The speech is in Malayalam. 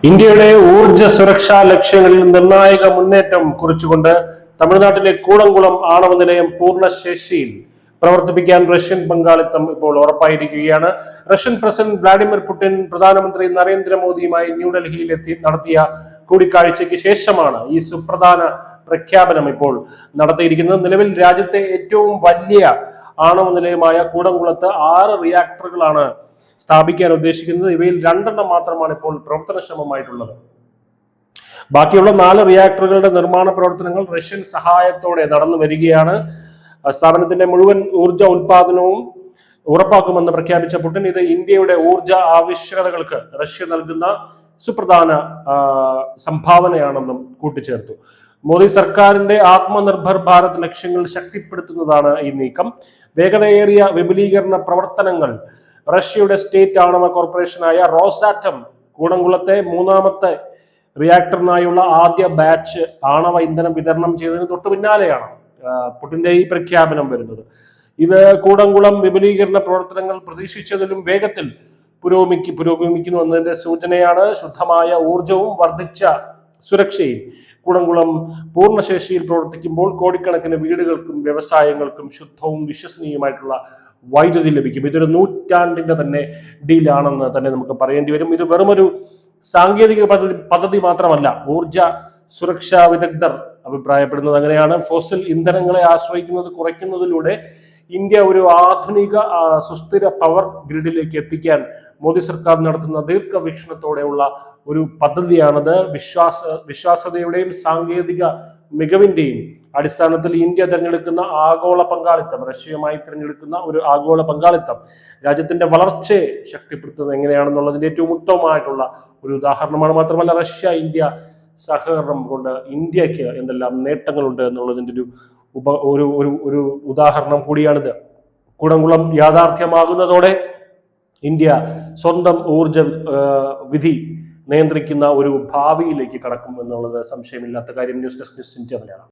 ഇന്ത്യയുടെ ഊർജ്ജ സുരക്ഷാ ലക്ഷ്യങ്ങളിൽ നിർണായക മുന്നേറ്റം കുറിച്ചുകൊണ്ട് തമിഴ്നാട്ടിലെ കൂടംകുളം ആണവ നിലയം പൂർണ്ണശേഷിയിൽ പ്രവർത്തിപ്പിക്കാൻ റഷ്യൻ പങ്കാളിത്തം ഇപ്പോൾ ഉറപ്പായിരിക്കുകയാണ്. റഷ്യൻ പ്രസിഡന്റ് വ്ളാഡിമിർ പുടിൻ പ്രധാനമന്ത്രി നരേന്ദ്രമോദിയുമായി ന്യൂഡൽഹിയിൽ നടത്തിയ കൂടിക്കാഴ്ചയ്ക്ക് ശേഷമാണ് ഈ സുപ്രധാന പ്രഖ്യാപനം ഇപ്പോൾ നടത്തിയിരിക്കുന്നത്. നിലവിൽ രാജ്യത്തെ ഏറ്റവും വലിയ ആണവ നിലയമായ കൂടംകുളത്ത് 6 റിയാക്ടറുകളാണ് സ്ഥാപിക്കാൻ ഉദ്ദേശിക്കുന്നത്. ഇവയിൽ 2 മാത്രമാണ് ഇപ്പോൾ പ്രവർത്തനക്ഷമമായിട്ടുള്ളത്. ബാക്കിയുള്ള 4 റിയാക്ടറുകളുടെ നിർമ്മാണ പ്രവർത്തനങ്ങൾ റഷ്യൻ സഹായത്തോടെ നടന്നു വരികയാണ്. സ്ഥാപനത്തിന്റെ മുഴുവൻ ഊർജ ഉൽപാദനവും ഉറപ്പാക്കുമെന്ന് പ്രഖ്യാപിച്ച പുടിൻ ഇത് ഇന്ത്യയുടെ ഊർജ ആവശ്യകതകൾക്ക് റഷ്യ നൽകുന്ന സുപ്രധാന സംഭാവനയാണെന്നും കൂട്ടിച്ചേർത്തു. മോദി സർക്കാരിന്റെ ആത്മനിർഭർ ഭാരത് ലക്ഷ്യങ്ങൾ ശക്തിപ്പെടുത്തുന്നതാണ് ഈ നീക്കം. വേഗതയേറിയ വിപുലീകരണ പ്രവർത്തനങ്ങൾ റഷ്യയുടെ സ്റ്റേറ്റ് ആണവ കോർപ്പറേഷനായ റോസാറ്റം കൂടംകുളത്തെ 3ാമത്തെ റിയാക്ടറിനായുള്ള ആദ്യ ബാച്ച് ആണവ ഇന്ധനം വിതരണം ചെയ്തതിന് തൊട്ടു പിന്നാലെയാണ് പുടിന്റെ ഈ പ്രഖ്യാപനം വരുന്നത്. ഇത് കൂടംകുളം വിപുലീകരണ പ്രവർത്തനങ്ങൾ പ്രതീക്ഷിച്ചതിലും വേഗത്തിൽ പുരോഗമിക്കുന്നു എന്നതിന്റെ സൂചനയാണ്. ശുദ്ധമായ ഊർജവും വർദ്ധിച്ച സുരക്ഷയും കൂടംകുളം പൂർണ്ണശേഷിയിൽ പ്രവർത്തിക്കുമ്പോൾ കോടിക്കണക്കിന് വീടുകൾക്കും വ്യവസായങ്ങൾക്കും ശുദ്ധവും വിശ്വസനീയമായിട്ടുള്ള വൈദ്യുതി ലഭിക്കും. ഇതൊരു നൂറ്റാണ്ടിന്റെ തന്നെ ഡീലാണെന്ന് തന്നെ നമുക്ക് പറയേണ്ടി വരും. ഇത് വെറുമൊരു സാങ്കേതിക പദ്ധതി മാത്രമല്ല, ഊർജ സുരക്ഷാ വിദഗ്ധർ അഭിപ്രായപ്പെടുന്നത് അങ്ങനെയാണ്. ഫോസിൽ ഇന്ധനങ്ങളെ ആശ്രയിക്കുന്നത് കുറയ്ക്കുന്നതിലൂടെ ഇന്ത്യ ഒരു ആധുനിക സുസ്ഥിര പവർ ഗ്രിഡിലേക്ക് എത്തിക്കാൻ മോദി സർക്കാർ നടത്തുന്ന ദീർഘവീക്ഷണത്തോടെയുള്ള ഒരു പദ്ധതിയാണത്. വിശ്വാസ്യതയുടെയും സാങ്കേതിക മികവിന്റെയും അടിസ്ഥാനത്തിൽ ഇന്ത്യ തിരഞ്ഞെടുക്കുന്ന ആഗോള പങ്കാളിത്തം, റഷ്യയുമായി തിരഞ്ഞെടുക്കുന്ന ഒരു ആഗോള പങ്കാളിത്തം രാജ്യത്തിന്റെ വളർച്ചയെ ശക്തിപ്പെടുത്തുന്നത് എങ്ങനെയാണെന്നുള്ളതിന്റെ ഏറ്റവും ഉത്തമമായിട്ടുള്ള ഒരു ഉദാഹരണമാണ്. മാത്രമല്ല, റഷ്യ ഇന്ത്യ സഹകരണം കൊണ്ട് ഇന്ത്യക്ക് എന്തെല്ലാം നേട്ടങ്ങളുണ്ട് എന്നുള്ളതിന്റെ ഒരു ഉദാഹരണം കൂടിയാണിത്. കൂടംകുളം യാഥാർത്ഥ്യമാകുന്നതോടെ ഇന്ത്യ സ്വന്തം ഊർജ വിധി നിയന്ത്രിക്കുന്ന ഒരു ഭാവിയിലേക്ക് കടക്കും എന്നുള്ളത് സംശയമില്ലാത്ത കാര്യം. News desk news India Malayalam.